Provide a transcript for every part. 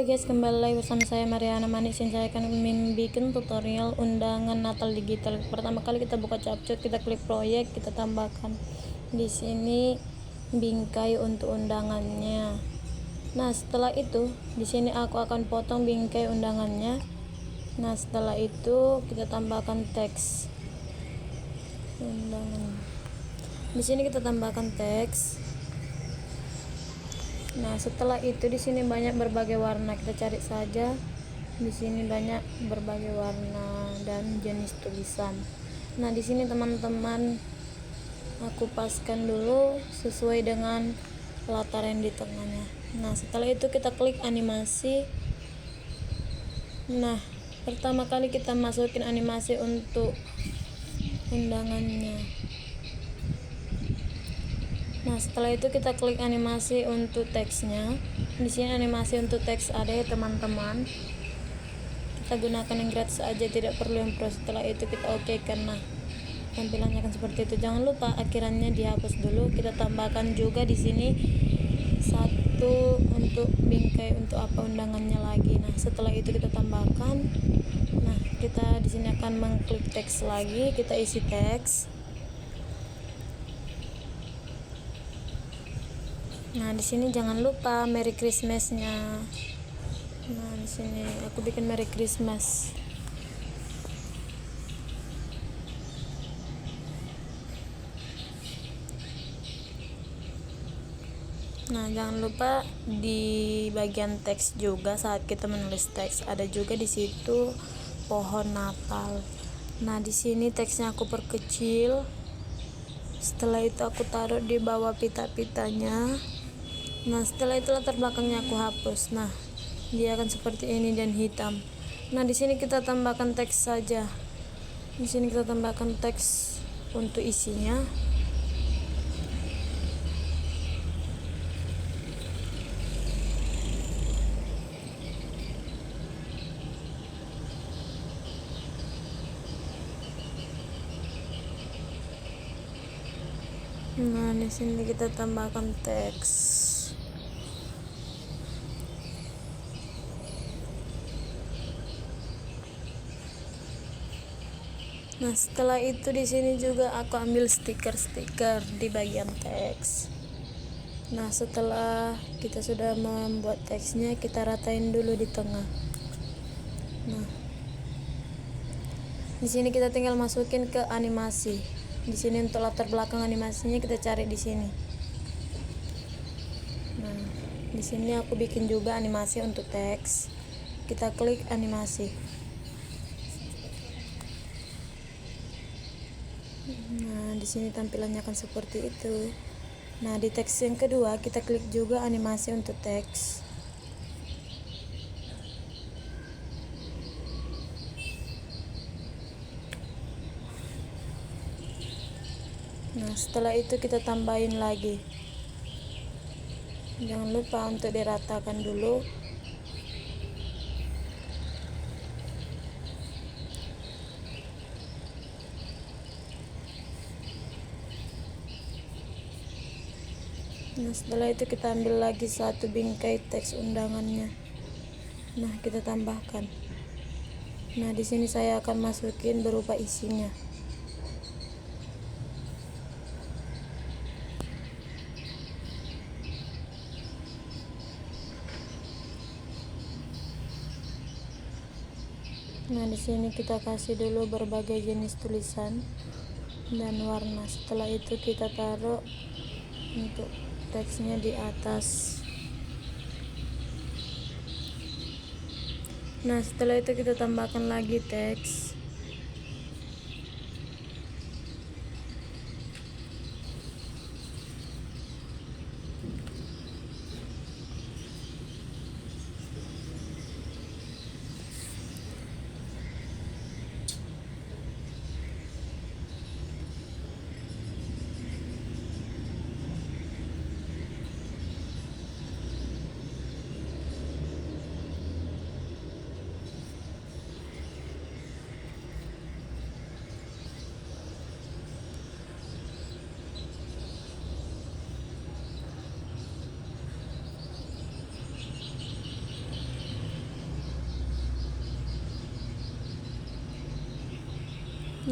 Halo guys, kembali lagi bersama saya Mariana Manik. Saya akan membuat tutorial undangan Natal digital. Pertama kali kita buka CapCut, kita klik proyek, kita tambahkan di sini bingkai untuk undangannya. Nah, setelah itu di sini aku akan potong bingkai undangannya. Nah, setelah itu kita tambahkan teks undangan. Di sini kita tambahkan teks. Nah, setelah itu di sini banyak berbagai warna, kita cari saja. Di sini banyak berbagai warna dan jenis tulisan. Nah, di sini teman-teman aku paskan dulu sesuai dengan latar yang di tengahnya. Nah, setelah itu kita klik animasi. Nah, pertama kali kita masukin animasi untuk undangannya. Nah, setelah itu kita klik animasi untuk teksnya. Di sini animasi untuk teks ada ya teman-teman. Kita gunakan yang gratis aja, tidak perlu yang pro. Setelah itu kita oke karena tampilannya akan seperti itu. Jangan lupa akhirannya dihapus dulu. Kita tambahkan juga di sini satu untuk bingkai untuk apa undangannya lagi. Nah, setelah itu kita tambahkan. Nah, kita di sini akan mengklik teks lagi. Kita isi teks. Nah, di sini jangan lupa Merry Christmas-nya. Nah, di sini aku bikin Merry Christmas. Nah, jangan lupa di bagian teks juga saat kita menulis teks ada juga di situ pohon Natal. Nah, di sini teksnya aku perkecil. Setelah itu aku taruh di bawah pita-pitanya. Nah, setelah itu latar belakangnya aku hapus. Nah, dia akan seperti ini dan hitam. Nah, di sini kita tambahkan teks saja. Di sini kita tambahkan teks untuk isinya. Nah, di sini kita tambahkan teks. Nah, setelah itu di sini juga aku ambil stiker-stiker di bagian teks. Nah, setelah kita sudah membuat teksnya, kita ratain dulu di tengah. Nah, di sini kita tinggal masukin ke animasi. Di sini untuk latar belakang animasinya kita cari di sini. Nah, di sini aku bikin juga animasi untuk teks. Kita klik animasi. Nah, di sini tampilannya akan seperti itu. Nah, di teks yang kedua kita klik juga animasi untuk teks. Nah, setelah itu kita tambahin lagi. Jangan lupa untuk diratakan dulu. Nah, setelah itu kita ambil lagi satu bingkai teks undangannya. Nah, kita tambahkan. Nah, di sini saya akan masukin berupa isinya. Nah, di sini kita kasih dulu berbagai jenis tulisan dan warna. Setelah itu kita taruh untuk teksnya di atas. Nah, setelah itu kita tambahkan lagi teks.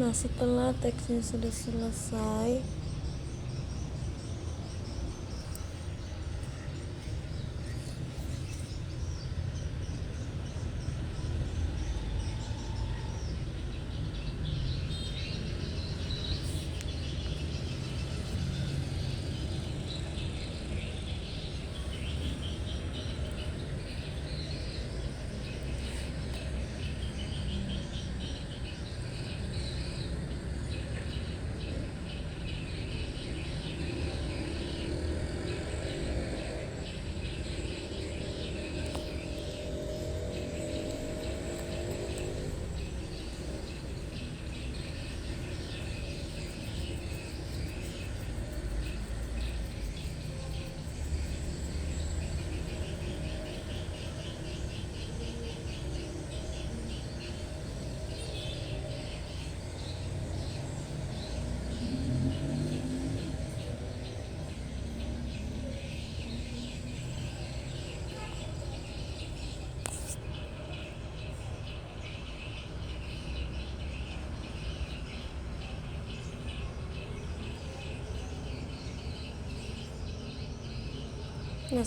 Nah, setelah teksnya sudah selesai,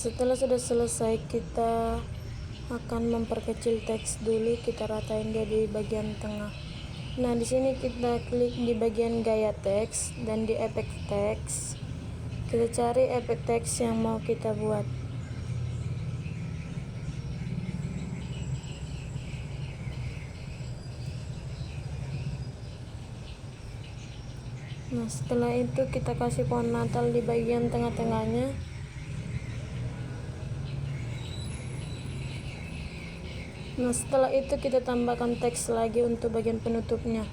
setelah sudah selesai, kita akan memperkecil teks dulu, kita ratain dia di bagian tengah. Nah, di sini kita klik di bagian gaya teks dan di efek teks. Kita cari efek teks yang mau kita buat. Nah, setelah itu kita kasih pohon Natal di bagian tengah-tengahnya. Nah, setelah itu kita tambahkan teks lagi untuk bagian penutupnya.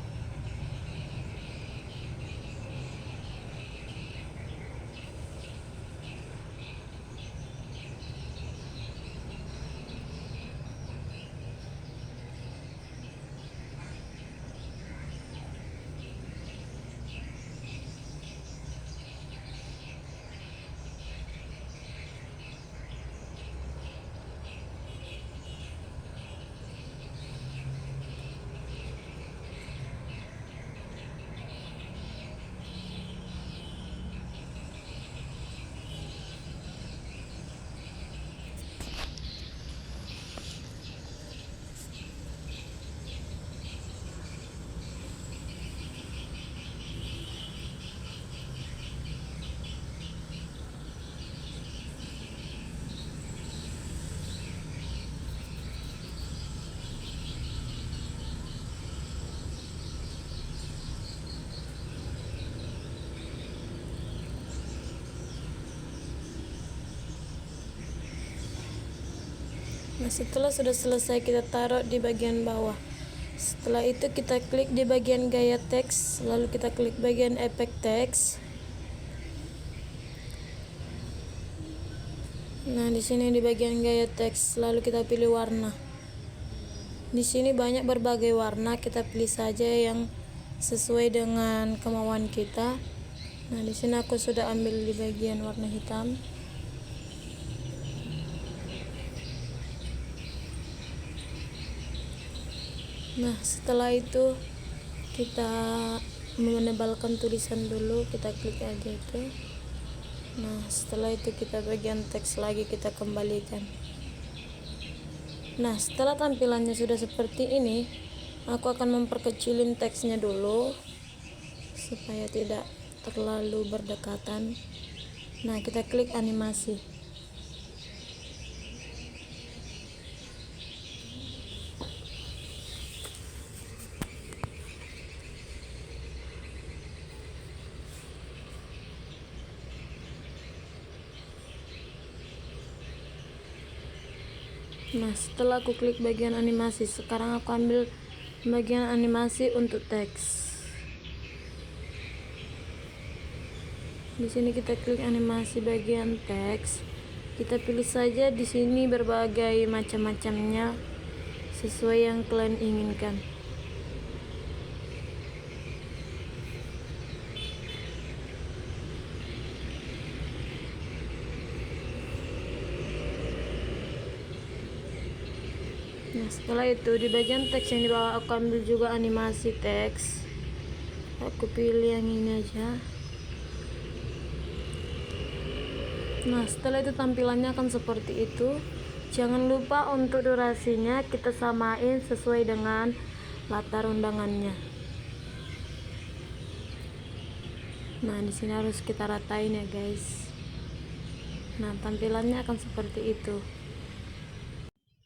Nah, setelah sudah selesai, kita taruh di bagian bawah. Setelah itu kita klik di bagian gaya teks, lalu kita klik bagian efek teks. Nah, di sini di bagian gaya teks, lalu kita pilih warna. Di sini banyak berbagai warna, kita pilih saja yang sesuai dengan kemauan kita. Nah, di sini aku sudah ambil di bagian warna hitam. Nah, setelah itu kita menebalkan tulisan dulu, kita klik aja itu. Nah, setelah itu kita bagian teks lagi, kita kembalikan. Nah, setelah tampilannya sudah seperti ini, aku akan memperkecilin teksnya dulu supaya tidak terlalu berdekatan. Nah, kita klik animasi. Nah, setelah aku klik bagian animasi, sekarang aku ambil bagian animasi untuk teks. Di sini kita klik animasi bagian teks. Kita pilih saja di sini berbagai macam-macamnya sesuai yang kalian inginkan. Nah, setelah itu di bagian teks yang di bawah aku ambil juga animasi teks. Aku pilih yang ini aja. Nah, setelah itu tampilannya akan seperti itu. Jangan lupa untuk durasinya kita samain sesuai dengan latar undangannya. Nah, di sini harus kita ratain ya, guys. Nah, tampilannya akan seperti itu.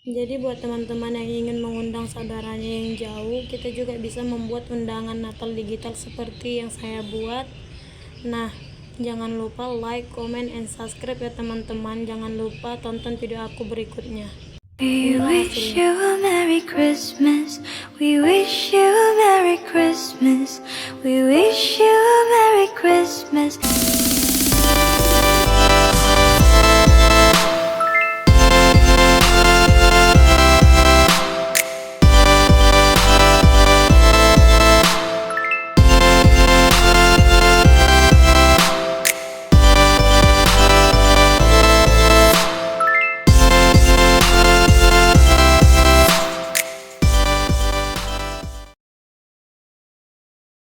Jadi buat teman-teman yang ingin mengundang saudaranya yang jauh, kita juga bisa membuat undangan Natal digital seperti yang saya buat. Nah, jangan lupa like, comment, and subscribe ya teman-teman. Jangan lupa tonton video aku berikutnya. We wish you a Merry Christmas. We wish you a Merry Christmas. We wish you a Merry Christmas.